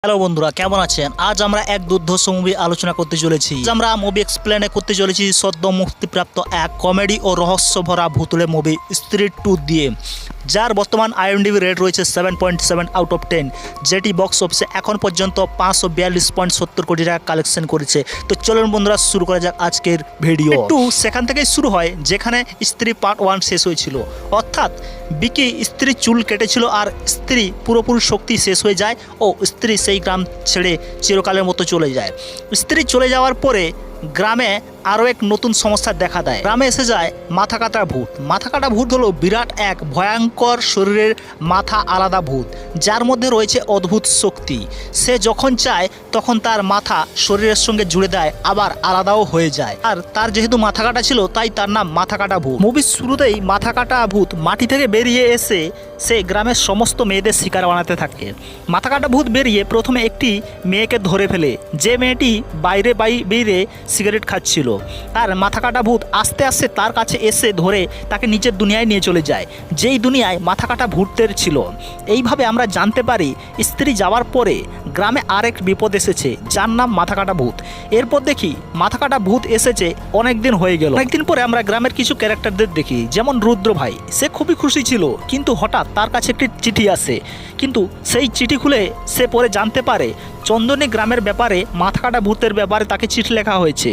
Hello বন্ধুরা, কেমন আছেন? আজ আমরা এক দুর্ধর্ষ মুভি আলোচনা করতে চলেছি। আমরা মুভি এক্সপ্লেনে করতে চলেছি সদ্য মুক্তিপ্রাপ্ত এক কমেডি ও রহস্য ভরা ভুতুড়ে মুভি স্ত্রী 2 দিয়ে, যার বর্তমান আইএমডিবি রেট রয়েছে 7.7 আউট অফ 10, যেটি বক্স অফিসে এখন পর্যন্ত 542.70 কোটি টাকা কালেকশন করেছে। তো চলুন বন্ধুরা, শুরু করা যাক আজকের ভিডিও। একটু সেখান থেকেই শুরু হয় যেখানে স্ত্রী পার্ট 1 শেষ হয়েছিল, অর্থাৎ বিকি স্ত্রী চুল কেটেছিল আর স্ত্রী পুরোপুরি শক্তি শেষ হয়ে যায় ও স্ত্রী সেই গ্রাম ছেড়ে চিরকালের মতো চলে যায়। স্ত্রী চলে যাওয়ার পরে গ্রামে আরও এক নতুন সমস্যা দেখা দেয়। গ্রামে এসে যায় মাথা কাটা ভূত। মাথা কাটা ভূত হলো বিরাট এক ভয়ঙ্কর শরীরের মাথা আলাদা ভূত, যার মধ্যে রয়েছে অদ্ভুত শক্তি। সে যখন চায় তখন তার মাথা শরীরের সঙ্গে জুড়ে দেয়, আবার আলাদাও হয়ে যায়। আর তার যেহেতু মাথা কাটা ছিল তাই তার নাম মাথা কাটা ভূত। মুভির শুরুতেই মাথা কাটা ভূত মাটি থেকে বেরিয়ে এসে সে গ্রামের সমস্ত মেয়েদের শিকার বানাতে থাকে। মাথা কাটা ভূত বেরিয়ে প্রথমে একটি মেয়েকে ধরে ফেলে, যে মেয়েটি বাইরে সিগারেট খাচ্ছিল। আর মাথা কাটা ভূত আস্তে আস্তে তার কাছে এসে ধরে তাকে নিচের দুনিয়ায় নিয়ে চলে যায়, যেই দুনিয়ায় মাথা কাটা ভূতের ছিল। এইভাবে আমরা জানতে পারি স্ত্রী যাওয়ার পরে গ্রামে আরেক বিপদ এসেছে, যার নাম মাথা কাটা ভূত। এরপর দেখি মাথা কাটা ভূত এসেছে অনেক দিন হয়ে গেল। অনেকদিন পরে আমরা গ্রামের কিছু ক্যারেক্টারদের দেখি, যেমন রুদ্র ভাই। সে খুবই খুশি ছিল, কিন্তু হঠাৎ তার কাছে একটি চিঠি আসে। কিন্তু সেই চিঠি খুলে সে পরে জানতে পারে চন্দনী গ্রামের ব্যাপারে মাথা কাটা ভূতের ব্যাপারে তাকে চিঠি লেখা হয়েছে।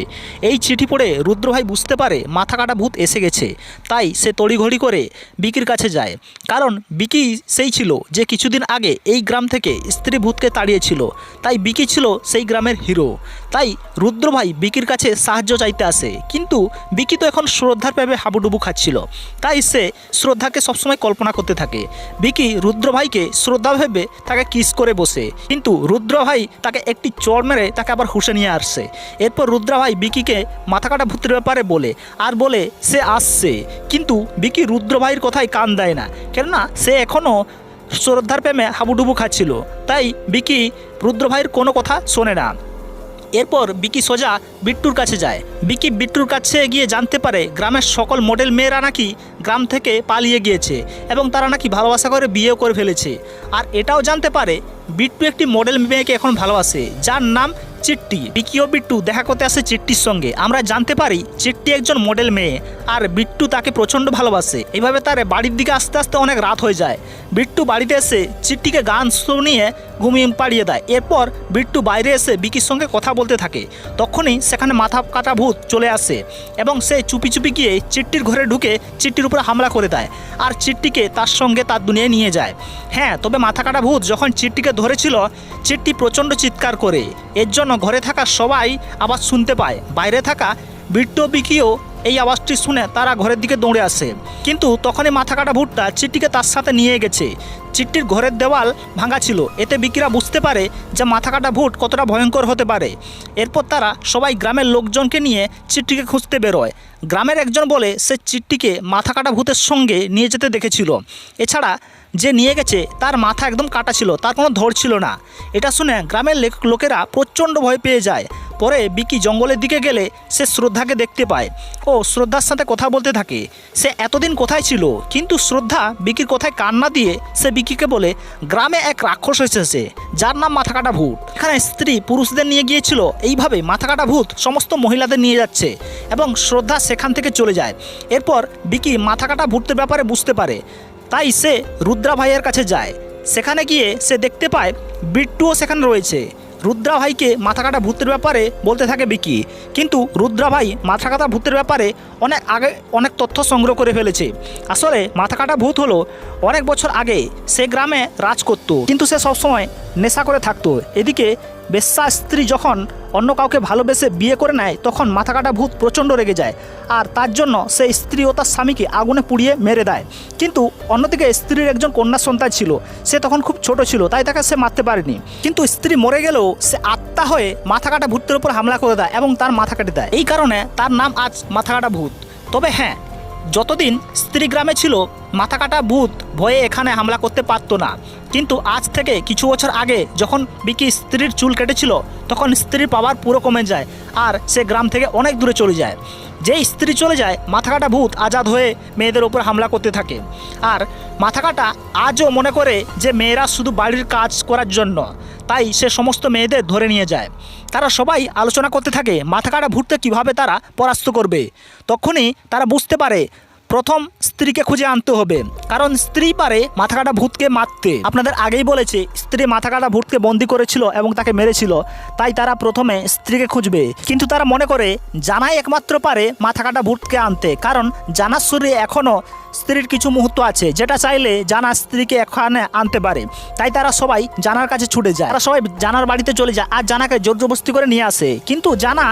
এই চিঠি পড়ে রুদ্র ভাই বুঝতে পারে মাথা কাটা ভূত এসে গেছে। তাই সে তড়িঘড়ি করে বিকির কাছে যায়, কারণ বিকি সেই ছিল যে কিছুদিন আগে এই গ্রাম থেকে স্ত্রী ভূতকে তাড়িয়েছিল। তাই বিকি ছিল সেই গ্রামের হিরো। তাই রুদ্র ভাই বিকির কাছে সাহায্য চাইতে আসে, কিন্তু বিকি তো এখন শ্রদ্ধার প্রেমে হাবুডুবু খাচ্ছিল। তাই সে শ্রদ্ধাকে সবসময় কল্পনা করতে থাকে। বিকি রুদ্র ভাইকে শ্রদ্ধা ভেবে তাকে কিস করে বসে, কিন্তু রুদ্র ভাই তাকে একটি চড় মেরে তাকে আবার হুঁশে নিয়ে আসছে। এরপর রুদ্র ভাই বিকিকে মাথা কাটা ভূতের ব্যাপারে বলে সে আসছে, কিন্তু বিকি রুদ্র ভাইয়ের কথায় কান দেয় না, কেননা সে এখনও শ্রদ্ধার প্রেমে হাবুডুবু খাচ্ছিল। তাই বিকি রুদ্র ভাইয়ের কোনো কথা শোনে না। এরপর বিকি সোজা বিট্টুর কাছে যায়। বিকি বিট্টুর কাছে গিয়ে জানতে পারে গ্রামের সকল মডেল মেয়েরা নাকি গ্রাম থেকে পালিয়ে গিয়েছে এবং তারা নাকি ভালোবাসা করে বিয়েও করে ফেলেছে। আর এটাও জানতে পারে বিট্টু একটি মডেল মেয়েকে এখন ভালোবাসে, যার নাম চিট্টি। বিকি ও বিট্টু দেখা করতে আসে চিট্টির সঙ্গে। আমরা জানতে পারি চিট্টি একজন মডেল মেয়ে আর বিট্টু তাকে প্রচণ্ড ভালোবাসে। এইভাবে তার বাড়ির দিকে আস্তে আস্তে অনেক রাত হয়ে যায়। বিট্টু বাড়িতে এসে চিট্টিকে গান শুনিয়ে ঘুমিয়ে পাড়িয়ে দেয়। এরপর বিট্টু বাইরে এসে বিকির সঙ্গে কথা বলতে থাকে। তখনই সেখানে মাথা কাটা ভূত চলে আসে এবং সে চুপি চুপি গিয়ে চিট্টির ঘরে ঢুকে চিট্টির উপরে হামলা করে দেয় আর চিট্টিকে তার সঙ্গে তার দুনিয়ায় নিয়ে যায়। হ্যাঁ, তবে মাথা কাটা ভূত যখন চিট্টিকে ধরেছিল, চিট্টি প্রচণ্ড চিৎকার করে। এর জন্য ঘরে থাকা সবাই আওয়াজ শুনতে পায়। বাইরে থাকা বিট্টু বিকিও এই আওয়াজটি শুনে তারা ঘরের দিকে দৌড়ে আসে, কিন্তু তখনই মাথা কাটা ভূতটা চিট্টিকে তার সাথে নিয়ে গেছে। চিট্টির ঘরের দেওয়াল ভাঙা ছিল। এতে বিকিরা বুঝতে পারে যে মাথা কাটা ভূত কতটা ভয়ঙ্কর হতে পারে। এরপর তারা সবাই গ্রামের লোকজনকে নিয়ে চিট্টিকে খুঁজতে বেরোয়। গ্রামের একজন বলে সে চিট্টিকে মাথা কাটা ভূতের সঙ্গে নিয়ে যেতে দেখেছিল। এছাড়া যে নিয়ে গেছে তার মাথা একদম কাটা ছিল, তার কোনো ধর ছিল না। এটা শুনে গ্রামের লোকেরা প্রচণ্ড ভয় পেয়ে যায়। পরে বিকি জঙ্গলের দিকে গেলে সে শ্রদ্ধাকে দেখতে পায় ও শ্রদ্ধার সাথে কথা বলতে থাকে। সে এতদিন কোথায় ছিল, কিন্তু শ্রদ্ধা বিকির কথায় কান না দিয়ে সে বিকিকে বলে গ্রামে এক রাক্ষস এসেছে, যার নাম মাথা কাটা ভূত। এখানে স্ত্রী পুরুষদের নিয়ে গিয়েছিল, এইভাবে মাথা কাটা ভূত সমস্ত মহিলাদের নিয়ে যাচ্ছে এবং শ্রদ্ধা সেখান থেকে চলে যায়। এরপর বিকি মাথা কাটা ভূতের ব্যাপারে বুঝতে পারে, তাই সে রুদ্রা ভাইয়ের কাছে যায়। সেখানে গিয়ে সে দেখতে পায় বিট্টুও সেখানে রয়েছে। রুদ্রা ভাইকে মাথা কাটা ভূতের ব্যাপারে বলতে থাকে বিকি, কিন্তু রুদ্রা ভাই মাথা কাটা ভূতের ব্যাপারে অনেক তথ্য সংগ্রহ করে ফেলেছে। আসলে মাথা কাটা ভূত হলো অনেক বছর আগে সে গ্রামে রাজ করত, কিন্তু সে সবসময় নেশা করে থাকতো। এদিকে বেশ্যা স্ত্রী যখন অন্য কাউকে ভালোবেসে বিয়ে করে নেয়, তখন মাথা কাটা ভূত প্রচণ্ড রেগে যায় আর তার জন্য সে স্ত্রী ও তার স্বামীকে আগুনে পুড়িয়ে মেরে দেয়। কিন্তু অন্যদিকে স্ত্রীর একজন কন্যা সন্তান ছিল, সে তখন খুব ছোট ছিল, তাই তাকে সে মারতে পারেনি। কিন্তু স্ত্রী মরে গেলেও সে আত্মা হয়ে মাথা কাটা ভূতের উপর হামলা করে দেয় এবং তার মাথা কেটে দেয়। এই কারণে তার নাম আজ মাথা কাটা ভূত। তবে হ্যাঁ, যতদিন স্ত্রী গ্রামে ছিল মাথা কাটা ভূত ভয়ে এখানে হামলা করতে পারতো না। কিন্তু আজ থেকে কিছু বছর আগে যখন বিকি স্ত্রীর চুল কেটেছিল তখন স্ত্রীর পাওয়ার পুরো কমে যায় আর সে গ্রাম থেকে অনেক দূরে চলে যায়। যেই স্ত্রী চলে যায় মাথা কাটা ভূত আজাদ হয়ে মেয়েদের ওপর হামলা করতে থাকে। আর মাথা কাটা আজও মনে করে যে মেয়েরা শুধু বাড়ির কাজ করার জন্য, তাই সে সমস্ত মেয়েদের ধরে নিয়ে যায়। তারা সবাই আলোচনা করতে থাকে মাথা কাটা ভূতকে কীভাবে তারা পরাস্ত করবে। তখনই তারা বুঝতে পারে প্রথম স্ত্রীকে খুঁজে আনতে হবে, কারণ স্ত্রী পারে মাথা কাটা ভূতকে মারতে। আপনাদের আগেই বলেছে স্ত্রী মাথা কাটা ভূতকে বন্দি করেছিল এবং তাকে মেরেছিল, তাই তারা প্রথমে স্ত্রীকে খুঁজবে। কিন্তু তারা মনে করে জানাই একমাত্র পারে মাথা কাটা ভূতকে আনতে, কারণ জানার শরীরে এখনও স্ত্রীর কিছু মুহূর্ত আছে যেটা চাইলে জানা স্ত্রীকে এখানে আনতে পারে। তাই তারা সবাই জানার কাছে ছুটে যায়। তারা সবাই জানার বাড়িতে চলে যায় আর জানাকে জোর জবরদস্তি করে নিয়ে আসে। কিন্তু জানা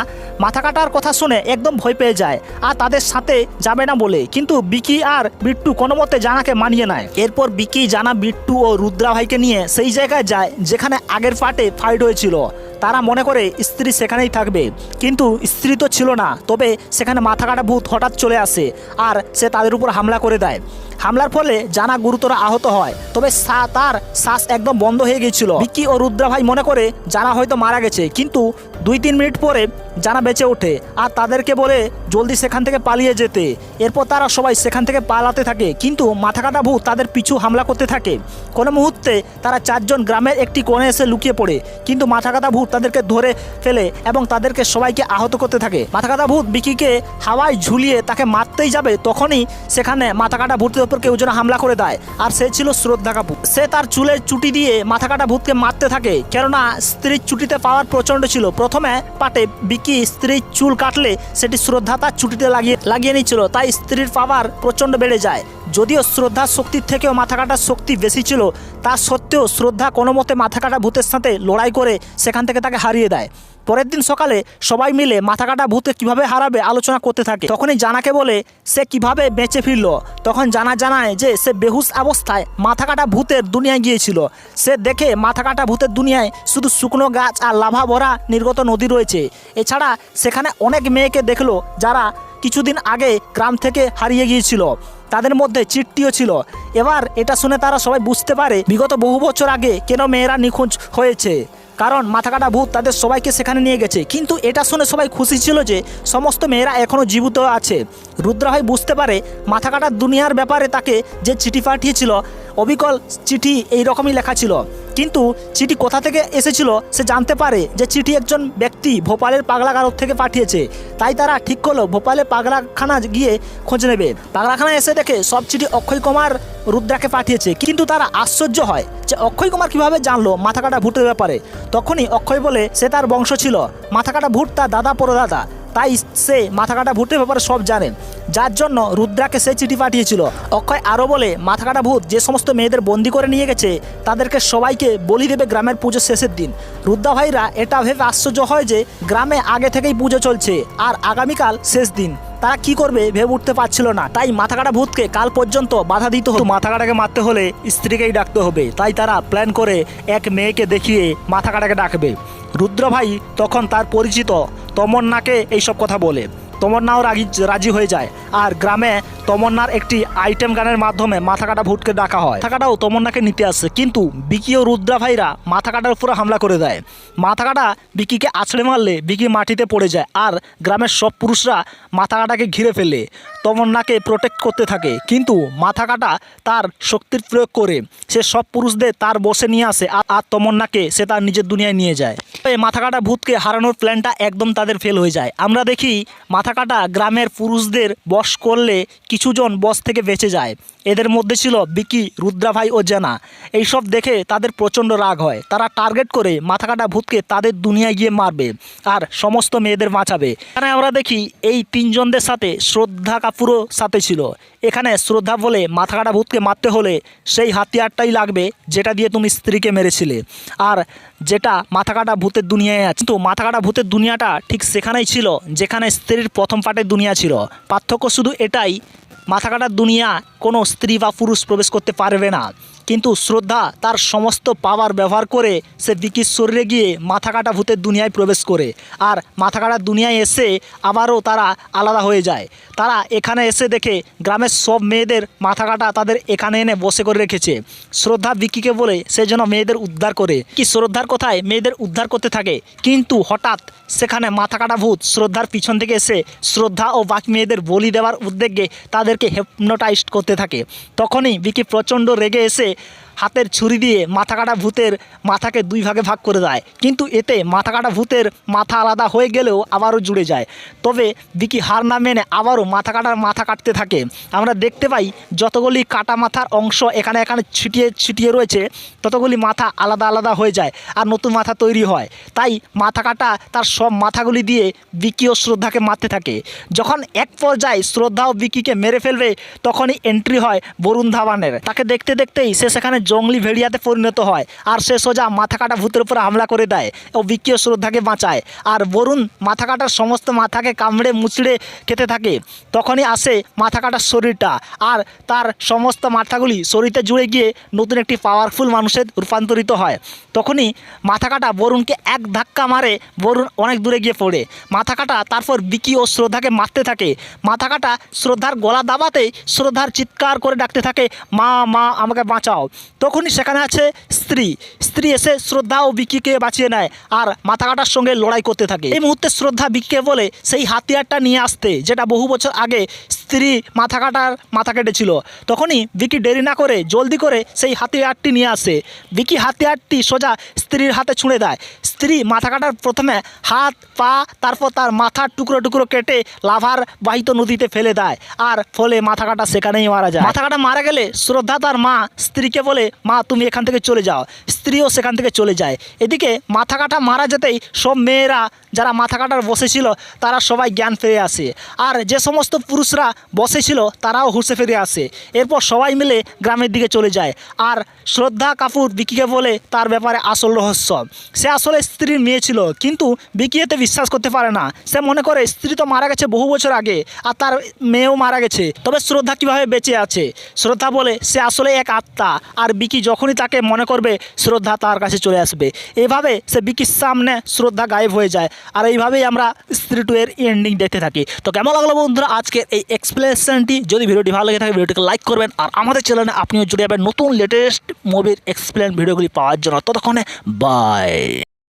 মাথা কাটার কথা শুনে একদম ভয় পেয়ে যায় আর তাদের সাথে যাবে না বলে। কিন্তু বিকি আর বিট্টু কোনো মতে জানাকে মানিয়ে নেয়। এরপর বিকি, জানা, বিট্টু ও রুদ্রা ভাইকে নিয়ে সেই জায়গায় যায় যেখানে আগের পার্টে ফাইট হয়েছিল। তারা মনে করে স্ত্রী সেখানেই থাকবে, কিন্তু স্ত্রী তো ছিল না। তবে সেখানে মাথা কাটা ভূত হঠাৎ চলে আসে আর সে তাদের উপর হামলা করে দেয়। হামলার ফলে জানা গুরুতর আহত হয়, তবে তার শ্বাস একদম বন্ধ হয়ে গিয়েছিল। বিকি ও রুদ্রা ভাই মনে করে জানা হয়তো মারা গেছে, কিন্তু 2-3 মিনিট পরে জানা বেঁচে ওঠে আর তাদেরকে বলে জলদি সেখান থেকে পালিয়ে যেতে। এরপর তারা সবাই সেখান থেকে পালাতে থাকে, কিন্তু মাথা কাটা ভূত তাদের পিছু হামলা করতে থাকে। কোনো মুহূর্তে তারা 4 জন গ্রামের একটি কোণে এসে লুকিয়ে পড়ে, কিন্তু মাথা কাটা ভূত তাদেরকে ধরে ফেলে এবং তাদেরকে সবাইকে আহত করতে থাকে। মাথা কাটা ভূত বিকিকে হাওয়ায় ঝুলিয়ে তাকে মারতেই যাবে, তখনই সেখানে মাথা কাটা ভূতের উপর কেউ যেন হামলা করে দেয়। আর সে ছিল শ্রদ্ধা কাপুর। সে তার চুলের চুটি দিয়ে মাথা কাটা ভূতকে মারতে থাকে, কেননা স্ত্রীর চুটিতে পাওয়ার প্রচণ্ড ছিল। প্রথমে পাটে বিকি স্ত্রীর চুল কাটলে সেটি শ্রদ্ধা তার চুটিতে লাগিয়ে নিচ্ছিল, তাই স্ত্রীর পাওয়ার প্রচণ্ড বেড়ে যায়। যদিও শ্রদ্ধার শক্তির থেকেও মাথা কাটার শক্তি বেশি ছিল, তা সত্ত্বেও শ্রদ্ধা কোনো মতে মাথা কাটা ভূতের সাথে লড়াই করে সেখান থেকে তাকে হারিয়ে দেয়। পরের দিন সকালে সবাই মিলে মাথা কাটা ভূতকে কীভাবে হারাবে আলোচনা করতে থাকে। তখনই জানাকে বলে সে কিভাবে বেঁচে ফিরল। তখন জানায় যে সে বেহুশ অবস্থায় মাথা কাটা ভূতের দুনিয়ায় গিয়েছিল। সে দেখে মাথা কাটা ভূতের দুনিয়ায় শুধু শুকনো গাছ আর লাভা ভরা নির্গত নদী রয়েছে। এছাড়া সেখানে অনেক মেয়েকে দেখলো যারা কিছুদিন আগে গ্রাম থেকে হারিয়ে গিয়েছিল। তাদের মধ্যে চিট্টিও ছিল। এবার এটা শুনে তারা সবাই বুঝতে পারে বিগত বহু বছর আগে কেন মেয়েরা নিখোঁজ হয়েছে, কারণ মাথা কাটা ভূত তাদের সবাইকে সেখানে নিয়ে গেছে। কিন্তু এটা শুনে সবাই খুশি ছিল যে সমস্ত মেয়েরা এখনও জীবিত আছে। রুদ্রা ভাই বুঝতে পারে মাথা কাটার দুনিয়ার ব্যাপারে তাকে যে চিঠি পাঠিয়েছিল, অবিকল চিঠি এই রকমই লেখা ছিল। কিন্তু চিঠি কোথা থেকে এসেছিল সে জানতে পারে যে চিঠি একজন ব্যক্তি ভোপালের পাগলাগারদ থেকে পাঠিয়েছে। তাই তারা ঠিক করলো ভোপালের পাগলাখানা গিয়ে খোঁজ নেবে। পাগলাখানায় এসে দেখে সব চিঠি অক্ষয় কুমার রুদ্রাকে পাঠিয়েছে। কিন্তু তারা আশ্চর্য হয় যে অক্ষয় কুমার কীভাবে জানলো মাথা কাটা ভূতের ব্যাপারে। তখনই অক্ষয় বলে সে তার বংশ ছিল, মাথা কাটা ভূত তার দাদা পরদাদা, তাই সে মাথা কাটা ভূতের ব্যাপারে সব জানে, যার জন্য রুদ্রাকে সে চিঠি পাঠিয়েছিল। অক্ষয় আরও বলে মাথা কাটা ভূত যে সমস্ত মেয়েদের বন্দি করে নিয়ে গেছে তাদেরকে সবাইকে বলি দেবে গ্রামের পুজোর শেষের দিন। রুদ্রা ভাইরা এটা ভেবে আশ্চর্য হয় যে গ্রামে আগে থেকেই পুজো চলছে আর আগামীকাল শেষ দিন। তারা কি করবে ভেবে উঠতে পারছিল না, তাই মাথা কাটা ভূতকে কাল পর্যন্ত বাধা দিতে হতো। মাথা কাটাকে মারতে হলে স্ত্রীকেই ডাকতে হবে, তাই তারা প্ল্যান করে এক মেয়েকে দেখিয়ে মাথা কাটাকে ডাকবে। রুদ্র ভাই তখন তার পরিচিত তমন্নাকে এইসব কথা বলে। তমন্নাও রাজি হয়ে যায় আর গ্রামে তমন্নার একটি আইটেম গানের মাধ্যমে মাথা কাটা ভূতকে ডাকা হয়। মাথা কাটাও তমন্নাকে নিতে আসে, কিন্তু বিকি ও রুদ্রা ভাইরা মাথা কাটার উপরে হামলা করে দেয়। মাথা কাটা বিকিকে আছড়ে মারলে বিকি মাটিতে পড়ে যায় আর গ্রামের সব পুরুষরা মাথা কাটাকে ঘিরে ফেলে তমন্নাকে প্রোটেক্ট করতে থাকে। কিন্তু মাথা কাটা তার শক্তির প্রয়োগ করে সে সব পুরুষদের তার বসে নিয়ে আসে আর তমন্নাকে সে তার নিজের দুনিয়ায় নিয়ে যায়। মাথা কাটা ভূতকে হারানোর প্ল্যানটা একদম তাদের ফেল হয়ে যায়। আমরা দেখি মাথা কাটা গ্রামের পুরুষদের বশ করলে কিছুজন বশ থেকে বেঁচে যায়। এদের মধ্যে ছিল বিকি, রুদ্রা ভাই ও জানা। এইসব দেখে তাদের প্রচণ্ড রাগ হয়। তারা টার্গেট করে মাথা কাটা ভূতকে তাদের দুনিয়ায় গিয়ে মারবে আর সমস্ত মেয়েদের বাঁচাবে। এখানে আমরা দেখি এই 3 জনদের সাথে শ্রদ্ধা কাপুরও সাথে ছিল। এখানে শ্রদ্ধা বলে মাথা কাটা ভূতকে মারতে হলে সেই হাতিয়ারটাই লাগবে যেটা দিয়ে তুমি স্ত্রীকে মেরেছিলে আর যেটা মাথা কাটা ভূতের দুনিয়ায় আছে। কিন্তু মাথা কাটা ভূতের দুনিয়াটা ঠিক সেখানেই ছিল যেখানে স্ত্রীর প্রথম পার্টের দুনিয়া ছিল। পার্থক্য শুধু এটাই, মাথা কাটার দুনিয়া কোনো স্ত্রী বা পুরুষ প্রবেশ করতে পারবে না। কিন্তু শ্রদ্ধা তার সমস্ত পাওয়ার ব্যবহার করে সে বিকির শরীরে গিয়ে মাথা কাটা ভূতের দুনিয়ায় প্রবেশ করে। আর মাথা কাটার দুনিয়ায় এসে আবারও তারা আলাদা হয়ে যায়। তারা এখানে এসে দেখে গ্রামের সব মেয়েদের মাথা কাটা তাদের এখানে এনে বসে করে রেখেছে। শ্রদ্ধা বিকিকে বলে সে যেন মেয়েদের উদ্ধার করে। কি শ্রদ্ধার কথায় মেয়েদের উদ্ধার করতে থাকে, কিন্তু হঠাৎ সেখানে মাথা কাটা ভূত শ্রদ্ধার পিছন থেকে এসে শ্রদ্ধা ও বাকি মেয়েদের বলি দেওয়ার উদ্যোগে তাদেরকে হিপনোটাইজ করতে থাকে। তখনই বিকি প্রচণ্ড রেগে এসে হাতের ছুরি দিয়ে মাথা কাটা ভূতের মাথাকে দুই ভাগে ভাগ করে দেয়। কিন্তু এতে মাথা কাটা ভূতের মাথা আলাদা হয়ে গেলেও আবারও জুড়ে যায়। তবে বিকি হার না মেনে আবারও মাথা কাটতে থাকে। আমরা দেখতে পাই যতগুলি কাটা মাথার অংশ এখানে ছিটিয়ে ছিটিয়ে রয়েছে ততগুলি মাথা আলাদা আলাদা হয়ে যায় আর নতুন মাথা তৈরি হয়। তাই মাথা কাটা তার সব মাথাগুলি দিয়ে বিকি ও শ্রদ্ধাকে মারতে থাকে। যখন এক পর্যায়ে শ্রদ্ধা ও বিকিকে মেরে ফেলবে তখনই এন্ট্রি হয় বরুণ ধাওয়ানের। তাকে দেখতে দেখতেই সে সেখানে জঙ্গলি ভেড়িয়াতে পরিণত হয় আর সে সোজা মাথা কাটা ভূতের উপর হামলা করে দেয় ও বিকি ও শ্রদ্ধাকে বাঁচায়। আর বরুণ মাথা কাটার সমস্ত মাথাকে কামড়ে মুচড়ে খেতে থাকে। তখনই আসে মাথা কাটার শরীরটা আর তার সমস্ত মাথাগুলি শরীরে জুড়ে গিয়ে নতুন একটি পাওয়ারফুল মানুষের রূপান্তরিত হয়। তখনই মাথা কাটা বরুণকে এক ধাক্কা মারে, বরুণ অনেক দূরে গিয়ে পড়ে। মাথা কাটা তারপর বিকি ও শ্রদ্ধাকে মারতে থাকে। মাথা কাটা শ্রদ্ধার গলা দাবাতেই শ্রদ্ধার চিৎকার করে ডাকতে থাকে, মা মা আমাকে বাঁচাও। তখনই সেখানে আছে স্ত্রী এসে শ্রদ্ধা ও বিকিকে বাঁচিয়ে নেয় আর মাথা কাটার সঙ্গে লড়াই করতে থাকে। এই মুহূর্তে শ্রদ্ধা বিকিকে বলে সেই হাতিয়ারটা নিয়ে আসতে, যেটা বহু বছর আগে স্ত্রী মাথা কাটার মাথা কেটেছিল। তখনই বিকি দেরি না করে জলদি করে সেই হাতিয়ারটি নিয়ে আসে। বিকি হাতিয়ারটি সোজা স্ত্রীর হাতে ছুঁড়ে দেয়। স্ত্রী মাথা কাটার প্রথমে হাত পা তারপর তার মাথার টুকরো টুকরো কেটে লাভার বাহিত নদীতে ফেলে দেয় আর ফলে মাথা কাটা সেখানেই মারা যায়। মাথা কাটা মারা গেলে শ্রদ্ধা তার মা স্ত্রীকে বলে, মা তুমি এখান থেকে চলে যাও। স্ত্রীও সেখান থেকে চলে যায়। এদিকে মাথা কাটা মারা যেতেই সব মেয়েরা যারা মাথা কাটার বসেছিল তারা সবাই জ্ঞান ফিরে আসে আর যে সমস্ত পুরুষরা বসেছিল তারাও হুঁশে ফিরে আসে। এরপর সবাই মিলে গ্রামের দিকে চলে যায় আর শ্রদ্ধা কাপুর বিকিকে বলে তার ব্যাপারে আসল রহস্য। সে আসলে স্ত্রীর মেয়ে ছিল, কিন্তু বিকি এতে বিশ্বাস করতে পারে না। সে মনে করে স্ত্রী তো মারা গেছে বহু বছর আগে আর তার মেয়েও মারা গেছে, তবে শ্রদ্ধা কীভাবে বেঁচে আছে। শ্রদ্ধা বলে সে আসলে এক আত্মা আর বিকি যখনই তাকে মনে করবে শ্রদ্ধা তার কাছে চলে আসবে। এভাবে সে বিকির সামনে শ্রদ্ধা গায়েব হয়ে যায় আর এইভাবেই আমরা স্ত্রী 2 এর এন্ডিং দেখতে থাকি। তো কেমন লাগলো বন্ধুরা আজকের এই এক্সপ্লেনেশনটি? যদি ভিডিওটি ভালো লাগে থাকে ভিডিওটিকে লাইক করবেন আর আমাদের চ্যানেলে আপনিও জুড়ে যাবেন নতুন লেটেস্ট মুভির এক্সপ্লেন ভিডিওগুলি পাওয়ার জন্য। ততক্ষণে বাই।